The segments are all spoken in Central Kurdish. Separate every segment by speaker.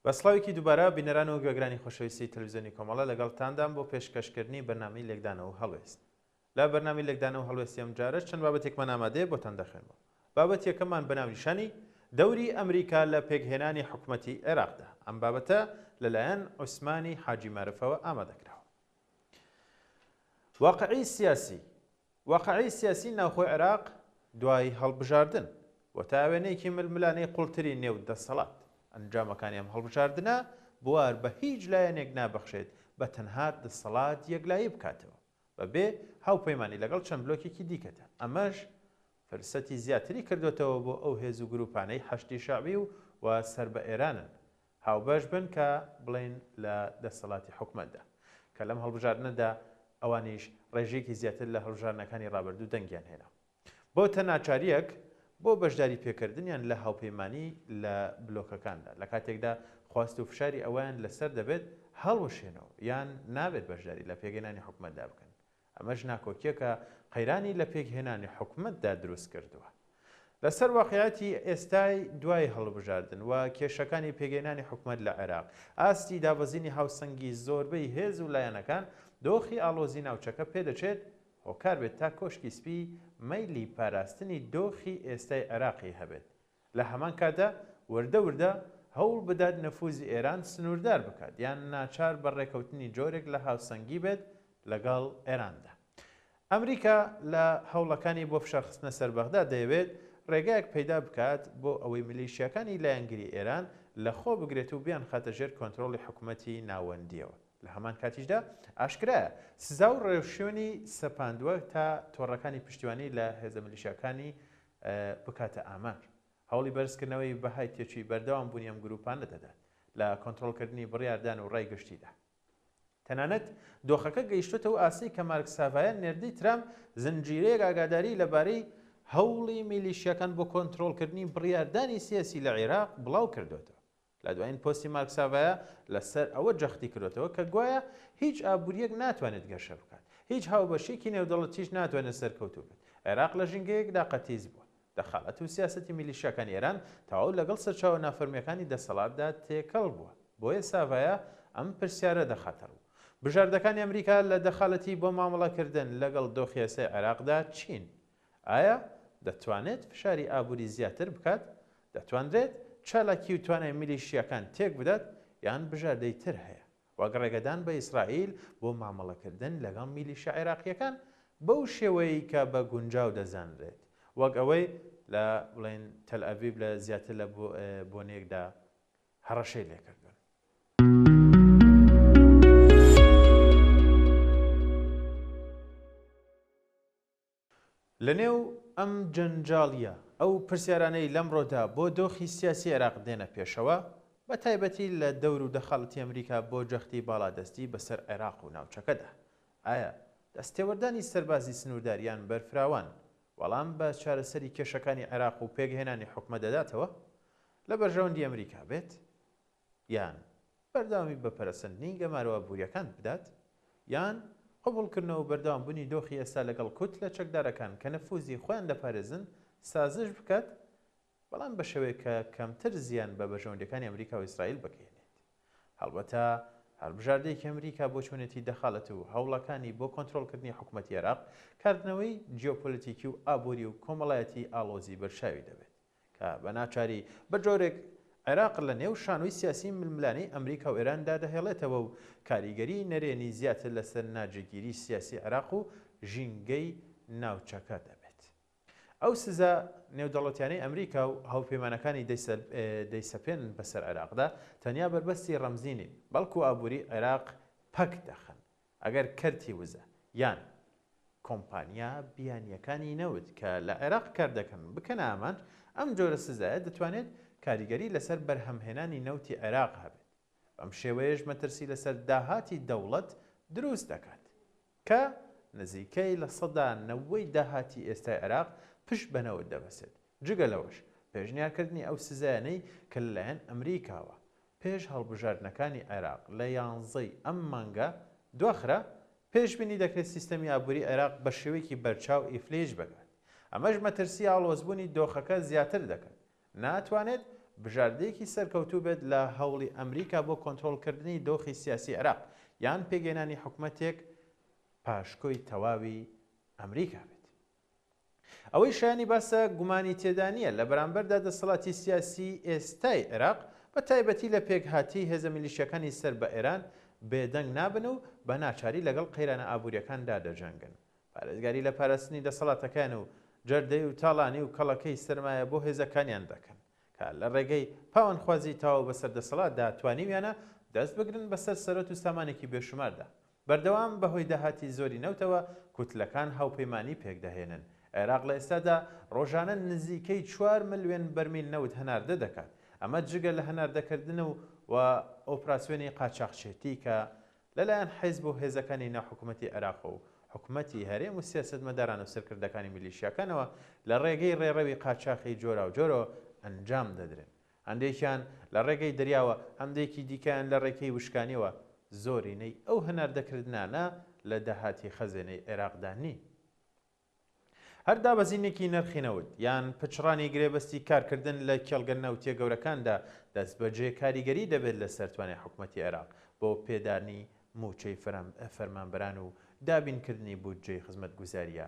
Speaker 1: بەسڵاوێکی دووبارە بینەران و گوێگرانی خۆشەویستی تەلەڤیزیۆنی کۆمەڵە لەگەڵتاندام بۆ پێشکەشکردنی بەرنامەی لێکدانەوە هەڵوێست. لە بەرنامەی لێکدانەوە هەڵوێستی ئەم جارە چەند بابەتێکمان ئامادەیە بۆتان دەخوێنەوە. بابەت یەکەمان بەناونیشانی دەوری ئەمریکا لە پێکهێنانی حکوومەتی عێراقدا. ئەم بابەتە لەلایەن عوسمانی حاجی مارفەوە ئامادەکراوە. واقعی سیاسی ناوخۆی عێراق دوای هەڵبژاردن و تا وێنەیەکی ململانەی قوڵتری نێو دەسەڵات ئەنجامەکانی ئەم هەڵبژاردنە بوار بە هیچ لایەنێک نابەخشێت بە تەنها دەسەڵات یەکلایی بکاتەوە بەبێ هاوپەیمانی لەگەڵ چەند بلۆکێکی دیکەتە. ئەمەش فرسەتی زیاتری کردوێتەوە بۆ ئەو هێز و گروپانەی حەشتی شعبی و سەر بە ئێرانن هاوبەش بن کە بڵێن لە دەسەڵاتی حکومەتدا کە لەم هەڵبژاردنەدا ئەوانیش ڕێژەیەکی زیاتر لە هەڵبژاردنەکانی ڕابردوو دەنگیان هێنا. بۆتە ناچاریەک بۆ بەشداری پێکردنیان لە هاوپەیمانی لە بلۆکەکاندا لە کاتێکدا خواست و فشاری ئەویان لەسەر دەبێت هەڵوەشێنەوە یان نابێت بەشداری لە پێگەێنانی حکومەتدا بکەن. ئەمەش ناکۆکیەکە قەیرانی لە پێکهێنانی حکومەتدا دروست کردووە. لەسەر واقعیەتی ئێستای دوای هەڵبژاردن و کێشەکانی پێگەێنانی حکومەت لە عێراق ئاستی دابەزینی هاوسەنگی زۆربەی هێز و لایەنەکان دۆخی ئاڵۆزی ناوچەکە پێدەچێت هۆکار بێت تا کۆشکی سپی مەیلی پاراستنی دۆخی ئێستای عێراقی هەبێت. لە هەمان کاتدا وردە هەوڵ بدات نەفوزی ئێران سنووردار بکات یان ناچار بە ڕێکەوتنی جۆرێک لە هاوسەنگی بێت لەگەڵ ئێراندا. ئەمریکا لە هەوڵەکانی بۆ فشارخستنە سەر بەغدا دەیەوێت ڕێگایەک پەیدا بکات بۆ ئەوەی میلیشیاکانی لایەنگری ئێران لە خۆ بگرێت و بیان خاتە ژێر کۆنتڕۆڵی حکوومەتی ناوەندیەوە. لە هەمان کاتیشدا ئاشکرایە سزا و ڕێوشێنی سەپاندووە تا تۆڕەکانی پشتیوانی لە هێزە میلیشیاکانی بکاتە ئامار. هەوڵی بەرزکردنەوەی بەهای تێکی بەردەوام بوونی ئەم گروپانە دەدات لە کۆنتڕۆڵکردنی بڕیاردان و ڕایگەشتیدا. تەنانەت دۆخەکە گەیشتوتەوە ئاسی کە مارک ساڤایان نێردەی ترامپ زنجیرەیەک ئاگاداری لەبارەی هەوڵی میلیشیاکان بۆ کۆنتڕۆڵکردنی بڕیاردانی سیاسی لە عێراق بڵاو کردوێتەوە. لە دوایین پۆستی مارک ساڤایا لەسەر ئەوە جەختی کردوێتەوە کە گوایە هیچ ئابوووریەک ناتوانێت گەشە بکات، هیچ هاوبەشێکی نێودەوڵەتیش ناتوانێت سەرکەوتوو بێت. عێراق لە ژینگەیەکدا قەتیز بووە. دەخالەت و سیاسەتی میلیشیاکانی ئێران تەواو لەگەڵ سەرچاوە نافەرمیەکانی دەسەڵاتدا تێکەڵ بووە. بۆیە ساڤایا ئەم پرسیارە دەخاتەڕوو. بژاردەکانی ئەمریکا لە دەخالەتی بۆ مامەڵەکردن لەگەڵ دۆخی یاسای عێراقدا چین؟ ئایا دەتوانێت فشاری ئابووری زیاتر بکات؟ دەتوانرێت چالاکی و توانای میلیشیاکان تێک بدات یان بژاردەی تر هەیە وەک ڕێگەدان بە ئیسرائیل بۆ مامەڵەکردن لەگەڵ میلیشیا عێراقیەکان بەو شێوەیە کە بە گونجاو دەزانرێت وەک ئەوەی لە بڵێن تەل ئەڤیڤ لە زیاتر لە بۆنێکدا هەڕەشەی لێکردوون. لەنێو ئەم جەنجاڵیە ئەو پرسیارانەی لەمڕۆدا بۆ دۆخی سیاسی عێراق دێنە پێشەوە بە تایبەتی لە دەور و دەخاڵەتی ئەمریکا بۆ جەختی باڵادەستی بەسەر عێراق و ناوچەکەدا. ئایا دەستێوەردانی سەربازی سنوورداریان بەرفراوان وەڵام بە چارەسەری کێشەکانی عێراق و پێگەهێنانی حکومەت دەداتەوە لە بەرژەوەندی ئەمریکا بێت یان بەرداوامی بە پەرەسەندنی گەمارەوە بووریەکان بدات یان قبولکردنەوە بەردەوامبوونی دۆخی ئێستا لەگەڵ کوت لە چەکدارەکان کە نەفوزی خۆیان دەپارێزن سازش بکات بەڵام بە شێوەیە کە کەمتر زیان بە بەرژەوەندەکانی ئەمریکا و ئیسرائیل بکەێنێت. هەڵبەتە هەڵبژاردەیەکی ئەمریکا بۆ چوونەتی دەخالەت و هەوڵەکانی بۆ کۆنتڕۆڵکردنی حکوومەتی عێراق کاردنەوەی جیۆپۆلیتیکی و ئابووری و کۆمەڵایەتی ئاڵۆزی بەرچاوی دەبێت کە بە ناچاری بە جۆرێک عێراق لە نێو شانۆی سیاسی ململانەی ئەمریکا و ئێراندا دەهێڵێتەوە و کاریگەری نەرێنی زیاتر لەسەر ناجێگیری سیاسی عێراق و ژینگەی ناوچەکە دەبێت. ئەو سزا نێودەوڵەتیانەی ئەمریکا و هاوپەیمانەکانی دەیسەپێن بەسەر عێراقدا تەنیا بەربەستی ڕەمزینی بەڵکو ئابووری عێراق پەک دەخەن ئەگەر کەرتی وزە یان کۆمپانیا بیانیەکانی نەوت کە لە عێراق کار دەکەن بکەنە ئامانج ئەم جۆرە سزایە دەتوانێت کاریگەری لەسەر بەرهەمهێنانی نەوتی عێراق هەبێت. ئەم شێوەیەش مەترسی لەسەر داهاتی دەوڵەت دروست دەکات کە نزیکەی لە 90% داهاتی ئێستای عێراق پشت بەنەوت دەبەسێت. جگە لەوەش پێشنیارکردنی ئەو سزایانەی کە لەلایەن ئەمریکاوە پێش هەڵبژاردنەکانی عێراق لە 11 ئەم مانگە دواخرا پێشبینی دەکرێت سیستەمی ئابووری عێراق بە شێوەیەکی بەرچاو ئیفلیج بکات. ئەمەش مەترسی ئاڵۆزبوونی دۆخەکە زیاتر دەکات. ناتوانێت بژاردەیەکی سەرکەوتوو بێت لە هەوڵی ئەمریکا بۆ کۆنتڕۆڵکردنی دۆخی سیاسی عێراق یان پێگەێنانی حکوومەتێک پاشکۆی تەواوی ئەمریکا بێت. ئەوەی شایانی باسە گومانی تێدا نییە لە بەرامبەردا دەسەڵاتی سیاسی ئێستای عێراق بە تایبەتی لە پێکهاتی هێزە میلیشیەکانی سەر بە ئێران بێدەنگ نابن و بە ناچاری لەگەڵ قەیرانە ئابوووریەکاندا دەجەنگن. پارێزگاری لە پاراستنی دەسەڵاتەکان و جەردەی و تاڵانی و کەڵەکەی سەرمایە بۆ هێزەکانیان دەکەن کە لە ڕێگەی پاوەندخوازی تاوە بەسەر دەسەڵاتدا توانیویانە دەست بگرن بەسەر سەرۆت و سامانێکی بێشماردا. بەردەوام بەهۆی داهاتی زۆری نەوتەوە کوتلەکان هاوپەیمانی پێکدەهێنن. عێراق لە ئێستادا ڕۆژانە نزیکەی 4 ملیۆن بەرمیل نەوت هەناردە دەکات. ئەمە جگە لە هەناردەکردن و ئۆپراسیۆنی قاچاقچێتی کە لەلایەن حیزب و هێزەکانی ناوحکوومەتی عێراق و حکوومەتی هەرێم و سیاسەتمەداران و سەرکردەکانی میلیشیاکانەوە لە ڕێگەی ڕێڕەوی قاچاقی جۆرا و جۆرە ئەنجام دەدرێن. هەندێکیان لە ڕێگەی دەریاوە، هەندێکی دیکەیان لە ڕێکەی وشکانیەوە. زۆرینەی ئەو هەناردەکردانە لە داهاتی خەزێنەی عێراقدا نین. هەر دابەزینێکی نرخینەوت یان پچڕانی گرێبەستی کارکردن لە کێڵگە ناوچە گەورەکاندا دەست بەجێ کاریگەری دەبێت لە سەرتوانی حکوومەتی عێراق بۆ پێدانی موچەی فەرمانبەران و دابینکردنی بودجەی خزمەتگوزاریە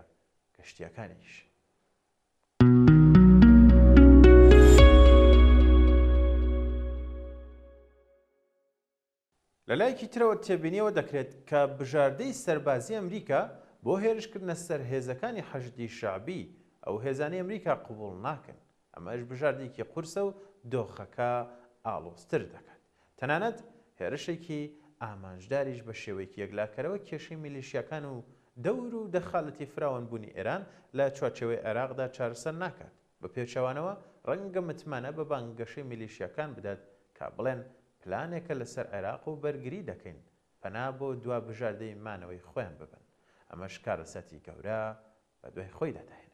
Speaker 1: گەشتیەکانیش. لەلایەکی ترەوە تێبینیەوە دەکرێت کە بژاردەی سەربازی ئەمریکا بۆ هێرشکردنە سەر هێزەکانی حەشدی شعبی ئەو هێزانی ئەمریکا قبوڵ ناکەن. ئەمەش بژاردێکی قورسە و دۆخەکە ئاڵۆزتر دەکات. تەنانەت هێرشێکی ئامانجداریش بە شێوەیەکی یەکلاکەرەوە کێشەی میلیشیەکان و دەور و دەخالەتی فراوانبوونی ئێران لە چوارچێوەی عێراقدا چارەسەر ناکات. بە پێچەوانەوە ڕەنگە متمانە بە بانگەشەی میلیشیەکان بدات کا بڵێن پلانێکە لەسەر عێراق و بەرگری دەکەین پەنا بۆ دوا بژاردەی مانەوەی خۆیان ببن. ئەمەش کارەسەتی گەورە بە دوای خۆی دەداهێنێت.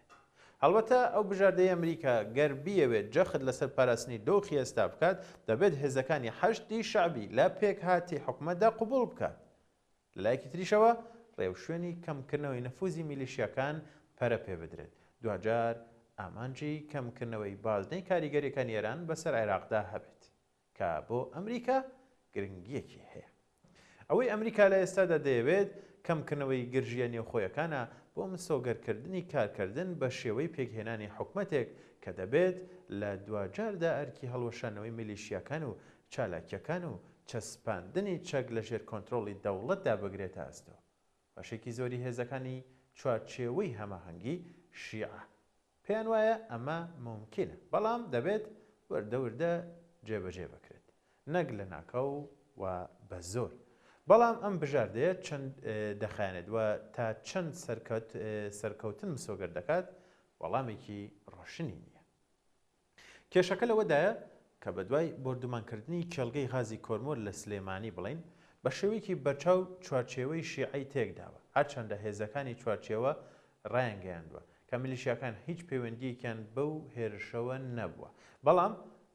Speaker 1: هەڵبەتە ئەو بژاردەی ئەمریکا گەر بیەوێت جەخت لەسەر پاراستنی دۆخی ئێستا بکات دەبێت هێزەکانی حەشدی شعبی لە پێکهاتی حکوومەتدا قبوڵ بکات. لەلایەکی تریشەوە ڕێوشوێنی کەمکردنەوەی نەفوزی میلیشیەکان پەرە پێ بدرێت. دوجار ئامانجی کەمکردنەوەی بازنەی کاریگەریەکانی ئێران بەسەر عێراقدا هەبێت کە بۆ ئەمریکا گرنگیەکی هەیە. ئەوەی ئەمریکا لە ئێستادا دەیەوێت کەمکردنەوەی گرژیە نێوخۆیەکانە بۆ مسۆگەرکردنی کارکردن بە شێوەی پێکهێنانی حکوومەتێک کە دەبێت لە دوجاردا ئەرکی هەڵوەشانەوەی میلیشیەکان و چالاکیەکان و چەسپاندنی چەک لە ژێر کۆنتڕۆڵی دەوڵەتدا بگرێتە ئەستەوە. بەشێکی زۆری هێزەکانی چوارچێوەی هەماهەنگی شیعە پێیان وایە ئەمە ممکنە، بەڵام دەبێت وەردەوردە جێبەجێ بکرێت، نەک لە ناکەو و بە زۆر. بەڵام ئەم بژاردەیە چەند دەخایەنێت و تا چەند سەرکەوتن مسۆگەر دەکات وەڵامێکی ڕۆشنی نییە. کێشەکە لەوەدایە کە بەدوای بردومانکردنی کێڵگەی غازی کۆرمۆر لە سلێمانی بڵین بە شێوەیەکی بەرچاو چوارچێوەی شیعەی تێکداوە، هەرچەندە هێزەکانی چوارچێوە ڕایانگەیاندووە کە میلیشیاکان هیچ پەیوەندیەکیان بەو هێرشەوە نەبووە. بەڵام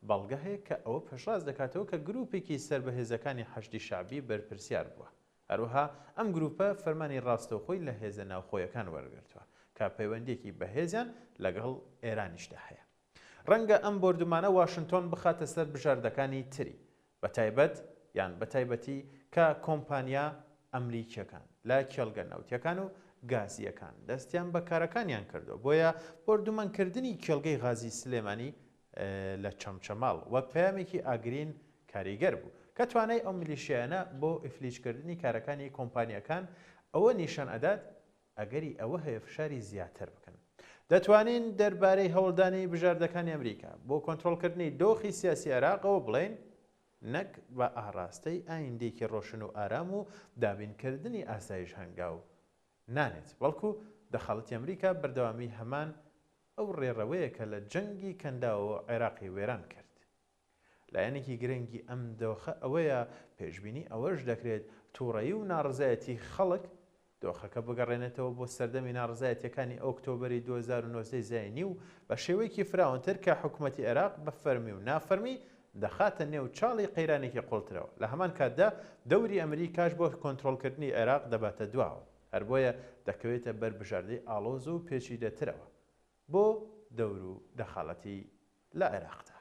Speaker 1: بەڵگە هەیە کە ئەوە پێشواز دەکاتەوە کە گروپێکی سەر بە هێزەکانی حەشدی شعبی بەرپرسیار بووە. هەروەها ئەم گروپە فەرمانی ڕاستەوخۆی لە هێزە ناوخۆیەکان وەرگرتووە کە پەیوەندیەکی بەهێزیان لەگەڵ ئێرانیشدا هەیە. ڕەنگە ئەم بردومانە واشنتۆن بخاتە سەر بژاردەکانی تری بەتایبەتی کە کۆمپانیا ئەمریکیەکان لە کێڵگە ناوتیەکان و گازیەکان دەستیان بە کارەکانیان کردو. بۆیە بردومانکردنی کێڵگەی غازی سلێمانی لە چەمچەماڵ وەک پەیامێکی ئاگرین کاریگەر بوو کە توانای ئەو میلیشیانە بۆ ئیفلیچکردنی کارەکانی کۆمپانیەکان ئەوە نیشان ئەدات ئەگەری ئەوە هەیە فشاری زیاتر بکەن. دەتوانین دەربارەی هەوڵدانی بژاردەکانی ئەمریکا بۆ کۆنتڕۆڵکردنی دۆخی سیاسی عێراقەوە بڵێن نەک بە ئاراستەی ئایندێکی ڕۆشن و ئارام و دابینکردنی ئاسایش هەنگاو نانێت، بەڵکو دەخەڵەتی ئەمریکا بەردەوامی هەمان ئەو ڕێڕەوەیە کە لە جەنگی کەنداوە عێراقی وێران کرد. لایەنێکی گرنگی ئەم دۆخە ئەوەیە پێشبینی ئەوەش دەکرێت تووڕەیی و ناڕزایەتی خەڵک دۆخەکە بگەڕێنێتەوە بۆ سەردەمی ناڕزایەتیەکانی ئۆکتۆبەری 2009 زاینی و بە شێوەیەکی فراوانتر کە حکوومەتی عێراق بە فەرمی و نافەرمی دەخاتە نێو چاڵی قەیرانێکی قوڵترەوە. لە هەمان کاتدا دەوری ئەمریکاش بۆ کۆنتڕۆڵکردنی عێراق دەباتە دواوە، هەر بۆیە دەکەوێتە بەربژاردەی ئاڵۆز و پێچیدەترەوە بۆ دەور و دەخاڵەتی لە عێراقدا.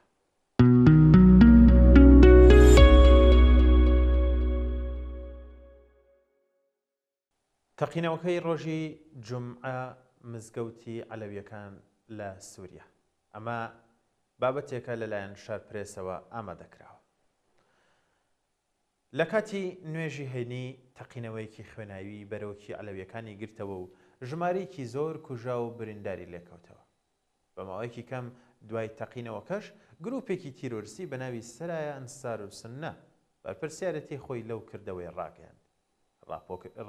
Speaker 1: تەقینەوەکەی ڕۆژی جومعە مزگەوتی عەلەویەکان لە سووریا. ئەمە بابەتێکە لەلایەن شارپرێسەوە ئامادەکراوە. لە کاتی نوێژی هەینی تەقینەوەیەکی خوێناوی بەرەوکی عەلەویەکانی گرتەوە و ژمارەیەکی زۆر کوژا و برینداری لێکەوتەوە. بە ماوەیەکی کەم دوای تەقینەوەکەش گروپێکی تیرۆریستی بە ناوی سەرایە ئەنسار و سنە بەرپرسیارەتی خۆی لەو کردەوەی ڕاگەیاند.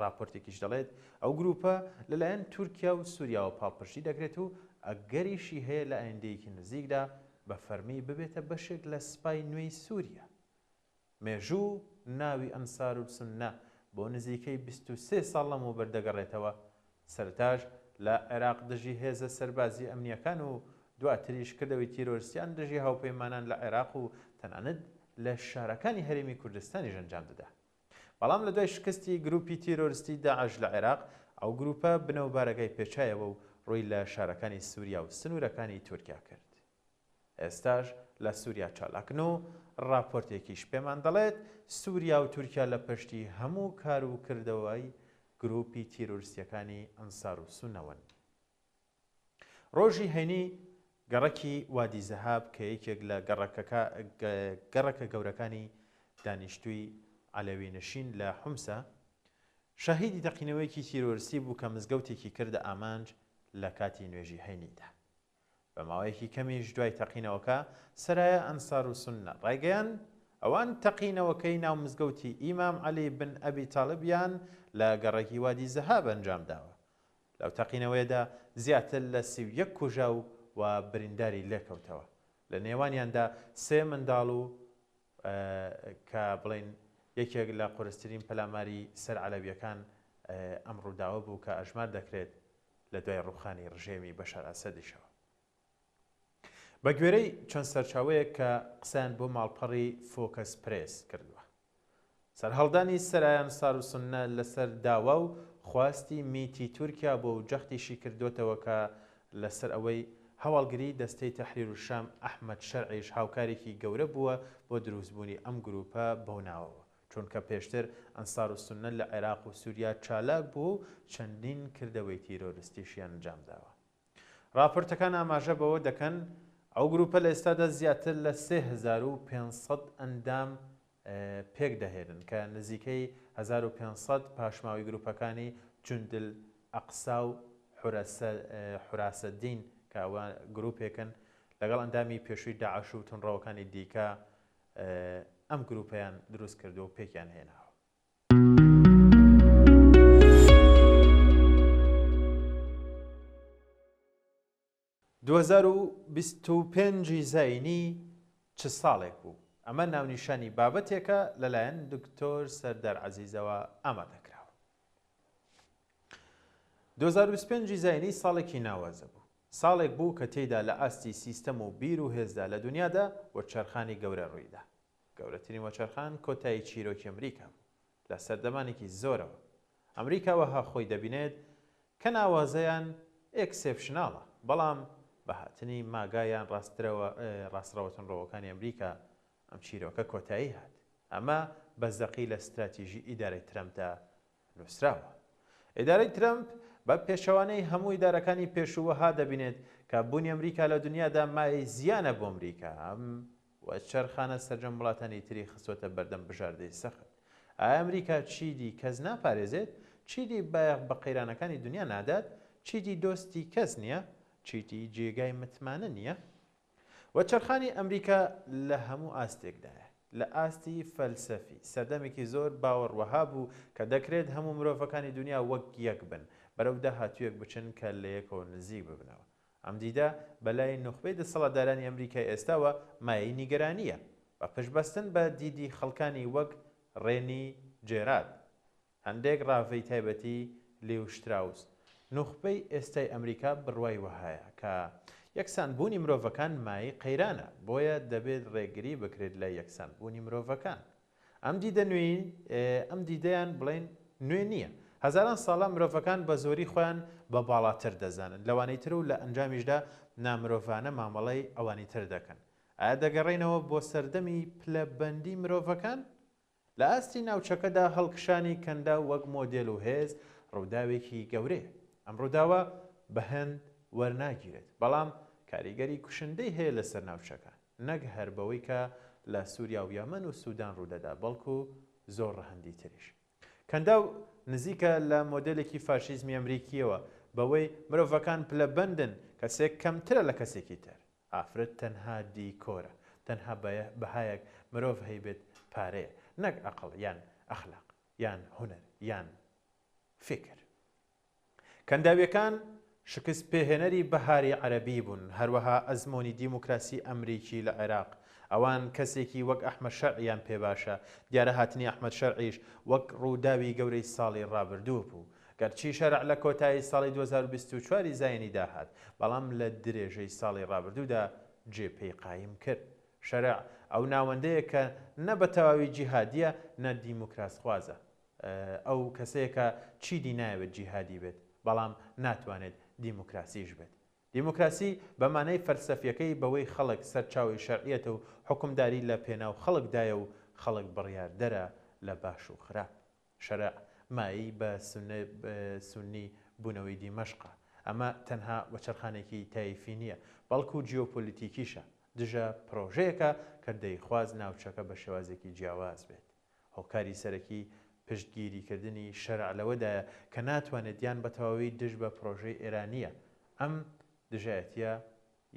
Speaker 1: راپۆرتێکیش دەڵێت ئەو گروپە لەلایەن تورکیا و سووریا و پاڵپشتی دەکرێت و ئەگەریشی هەیە لە ئایندەیەکی نزیکدا بە فەرمی ببێتە بەشێک لە سپای نوێی سووریا. مێژوو ناوی ئەنسار و سنە بۆ نزیکەی 23 ساڵ لەمەوبەر بەردەگەڕێتەوە. سەرتاش لە عێراق دژی هێزە سەربازی ئەمنیەکان و دواتریش کردەوەی تیرۆریستیان دژی هاوپەیمانان لە عێراق و تەنانەت لە شارەکانی هەرێمی کوردستانیش ئەنجام دەدا. بەڵام لە دوای شکستی گروپی تیرۆریستی داعش لە عێراق ئەو گروپە بنەوبارەکەی پێچایەوە و ڕووی لە شارەکانی سووریا و سنوورەکانی تورکیا کرد. ئێستاش لە سووریا چالاکن و راپۆرتێکیش پێمان دەڵێت سووریا و تورکیا لە پشتی هەموو کار و کردەوەی گروپی تیرۆریستیەکانی ئەنسار و سونەوەن. ڕۆژی هەینی گەڕەکی وادی زەهاب کە یەکێک لە گەڕەکە گەورەکانی دانیشتووی عەلەوی نشین لە حومسە شاهیدی تەقینەوەیەکی تیرۆریستی بوو کە مزگەوتێکی کردە ئامانج لە کاتی نوێژی هەینیدا. بە ماوەیەکی کەمیش دوای تەقینەوەکە سەرایە ئەنسار و سونە ڕایگەیان ئەوان تەقینەوەکەی ناو مزگەوتی ئیمام عەلی بن ئەبی تاڵیبیان لە گەڕەکی وادی زەهاب ئەنجام داوە. لەو تەقینەوەیەدا زیاتر لە 31 کوژا و برینداری لێکەوتەوە. لە نێوانیاندا 3 منداڵ و کە بڵێن یەکێک لە قورسترین پەلاماری سەر عەلەویەکان ئەم ڕووداوە بوو کە ئەژمار دەکرێت لە دوای ڕووخانی ڕژێمی بەشار ئەسەدیشەوە. بە گوێرەی چەند سەرچاوەیە کە قسەیان بۆ ماڵپەڕی فۆکەس پرێس کردووە. سەرهەڵدانی سەرایە ئەنسار و سونە لەسەر داوا و خواستی میتی تورکیا بۆ جەختیشی کردوتەوە کە لەسەر ئەوەی هەواڵگری دەستەی تەحریر و شام ئەحمەد شەرعیش هاوکارێکی گەورە بووە بۆ دروستبوونی ئەم گروپە بەو ناوەوە، چونکە پێشتر ئەنسار و سونە لە عێراق و سووریا چالاک بوو و چەندین کردەوەی تیرۆریستیشیان ئەنجام داوە. راپۆرتەکان ئاماژە بەوە دەکەن ئەو گروپە لە ئێستادا زیاتر لە 3500 ئەندام پێک دەهێنن کە نزیکەی 1500 پاشماوی گروپەکانی جوندل ئەقسا و حوراسەدین کە ئەوە گروپێکن لەگەڵ ئەندامی پێشووی داعش و تونڕەوەکانی دیکە ئەم گروپەیان دروست کردو و پێکیان هێناوە. 2025 زاینی چ ساڵێک بوو. ئەمە ناونیشانی بابەتێکە لەلایەن دکتۆر سەردار عەزیزەوە ئامادەکراوە. 2025 زاینی ساڵێکی ناوازە بوو. ساڵێک بوو کە تێیدا لە ئاستی سیستەم و بیر و هێزدا لە دنیادا وەچەرخانی گەورە ڕوویدا. گەورەترین وەچەرخان کۆتایی چیرۆکی ئەمریکا بوو لە سەردەمانێکی زۆرەوە. ئەمریکا وەها خۆی دەبینێت کە ناوازەیان ئێکسێپشناڵە، بەڵام بە هاتنی ماگایان ڕاستڕەوەتنڕەوەکانی ئەمریکا ئەم چیرۆکە کۆتایی هات. ئەمە بەزەقی لە استراتیژی ئیدارەی ترەمپدا نووسراوە. ئیدارەی ترەمپ بە پێشەوانەی هەموو ئیدارەکانی پێشووەها دەبینێت کە بوونی ئەمریکا لە دنیادا مای زیانە بۆ ئەمریکا. ئەم وەچەرخانە سەرجەم وڵاتانی تری خستوەتە بەردەم بژاردەی سەخت. ئایا ئەمریکا چیدی کەس ناپارێزێت؟ چیدی بایەق بە قەیرانەکانی دنیا نادات؟ چیدی دۆستی کەس نییە؟ چیتی جێگای متمانە نییە؟ وەچەرخانی ئەمریکا لە هەموو ئاستێکدایە. لە ئاستی فەلسەفی سەردەمێکی زۆر باوەڕوەها بوو کە دەکرێت هەموو مرۆڤەکانی دنیا وەک یەک بن، بەرەو داهاتوویەک بچن کە لە یەکەوە نزیک ببنەوە. ئەم دیدە بەلای نوخبەی دەسەڵاتدارانی ئەمریکای ئێستاوە مایەی نیگەرانیە بە پشتبەستن بە دیدی خەڵکانی وەک ڕێنی جێراد، هەندێک ڕاڤەی تایبەتی لیو شتراوس. نوخبەی ئێستای ئەمریکا بڕوای وەهایە کە یەکسانبوونی مرۆڤەکان مای قەیرانە، بۆیە دەبێت ڕێگری بکرێت لە یەکسانبوونی مرۆڤەکان. ئەم دیدەیان بڵێن نوێ نییە. هەزاران ساڵە مرۆڤەکان بە زۆری خۆیان بە باڵاتر دەزانن، لەوانەی تر و لە ئەنجامیشدا نامرۆڤانە مامەڵەی ئەوانی تر دەکەن. ئایا دەگەڕێنەوە بۆ سەردەمی پلەبەندی مرۆڤەکان؟ لە ئاستی ناوچەکەدا هەڵکشانی کەندا وەک مۆدێل و هێز ڕووداوێکی گەورەیە. ئەم ڕووداوە بە هەند وەرناگیرێت، بەڵام کاریگەری کوشندەی هەیە لەسەر ناوچەکە، نەک هەر بەوەی کە لە سووریا و یەمەن و سوودان ڕوودەدا، بەڵکو زۆر ڕەهەندی تریش. کەنداو نزیکە لە مۆدلێکی فاشیزمی ئەمریکیەوە بەوەی مرۆڤەکان پلەبەندن، کەسێک کەمترە لە کەسێکی تر. ئافرەت تەنها دیکۆرە، تەنها بەهایەک مرۆڤ هەیبێت پارەیە، نەک ئەقڵ یان ئەخلاق یان هونەر یان فکر. کەنداویەکان شکست پێهێنەری بەهاری عەرەبی بوون، هەروەها ئەزمۆنی دیموکراسی ئەمریکی لە عێراق. ئەوان کەسێکی وەک ئەحمەد شەرعیان پێ باشە، دیارە هاتنی ئەحمەد شەرعیش وەک ڕووداوی گەورەی ساڵی ڕابردوو بوو. گەرچی شەرع لە کۆتایی ساڵی 2024 زاینی داهات، بەڵام لە درێژەی ساڵی ڕابردوودا جێپەی قایم کرد. شەرع ئەو ناوەندەیە کە نە بە تەواوی جیهادیە نە دیموکراس خوازە، ئەو کەسەیەکە چیدی نایەوێت جیهادی بێت، بەڵام ناتوانێت دیموکراسیش بێت. دیموکراسی بەمانەی فەلسەفیەکەی بەوەی خەڵک سەرچاوی شەرعیەتە و حکومداری لە پێناو خەڵکدایە و خەڵک بڕیاردەرە لە باش و خراپ. شەرع مایی بە سونی بوونەوەی دیمەشقە. ئەمە تەنها وەچەرخانێکی تایفی نییە، بەڵکو جیۆپۆلیتیکیشە، دژە پرۆژەیەکە کە دەیخواز ناوچەکە بە شێوازێکی جیاواز بێت. هۆکاری سەرەکی پشتگیریکردنی شەرع لەوەدایە کە ناتوانێت یان بە تەواوی دژ بە پرۆژەی ئێرانیە. ئەم دژایەتیە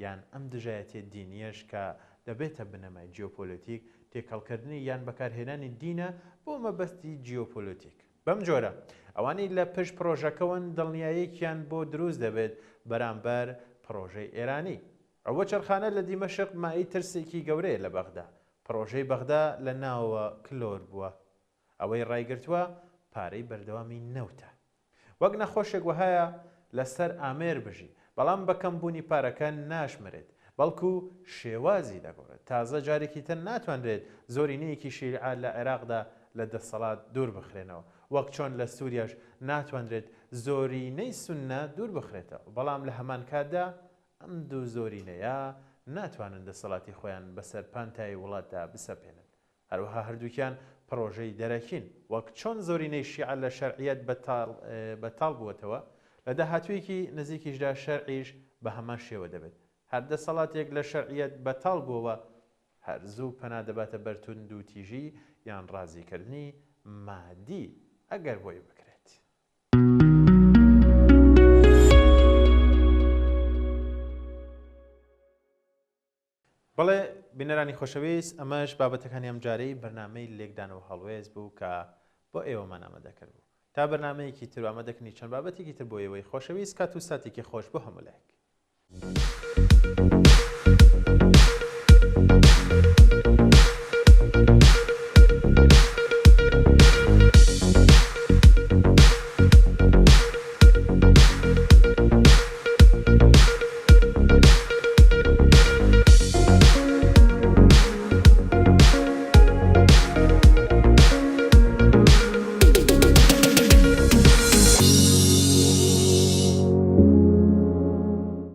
Speaker 1: یان ئەم دژایەتیە دینیەش کە دەبێتە بنەمای جیۆپۆلیتیک، تێکەڵکردنی یان بەکارهێنانی دینە بۆ مەبەستی جیۆپۆلیتیک. بەم جۆرە ئەوانەی لە پشت پرۆژەکەون دڵنیاییەکیان بۆ دروست دەبێت بەرامبەر پرۆژەی ئێرانی. ئەوە چەرخانە لە دیمەشق مای ترسێکی گەورەیە لە بەغدا. پرۆژەی بەغدا لە ناوە کلۆر بووە، ئەوەی ڕایگرتووە پارەی بەردەوامی نەوتە. وەک نەخۆشێک وهایە لەسەر ئامێر بژی، بەڵام بە کەمبوونی پارەکە ناشمرێت، بەڵکو شێوازی دەگۆڕێت. تازە جارێکی تر ناتوانرێت زۆرینەیەکی شیعە لە عێراقدا لە دەسەڵات دوور بخرێنەوە، وەک چۆن لە سووریاش ناتوانرێت زۆرینەی سوننە دوور بخرێتەوە، بەڵام لە هەمان کاتدا ئەم دوو زۆرینەیە ناتوانن دەسەڵاتی خۆیان بەسەر پانتای وڵاتدا بسەپێنن. هەروەها هەردووکیان پرۆژەی دەرەکین، وەک چۆن زۆرینەی شیعە لە شەرعیەت بەتاڵ بووەتەوە، لە داهاتوویەکی نزیکیشدا شەرعیش بە هەمان شێوە دەبێت. هەر دەسەڵاتێک لە شەرعیەت بەتاڵ بووەوە، هەرزوو پەنا دەباتە بەرتوند و تیژی یان ڕازیکردنی مادی ئەگەر بۆی بکرێت. بەڵێ بینەرانی خۆشەویست، ئەمەش بابەتەکانی ئەم جارەی بەرنامەی لێکدانەوە هەڵوێز بوو کە بۆ ئێوەمان ئامادەکرد بوو. تا بەرنامەیەکی تر ئامادەکردنی چەند بابەتێکی تر بۆ ئێوەی خۆشەویست، کات و ساتێکی خۆش بۆ هەموو لایەک.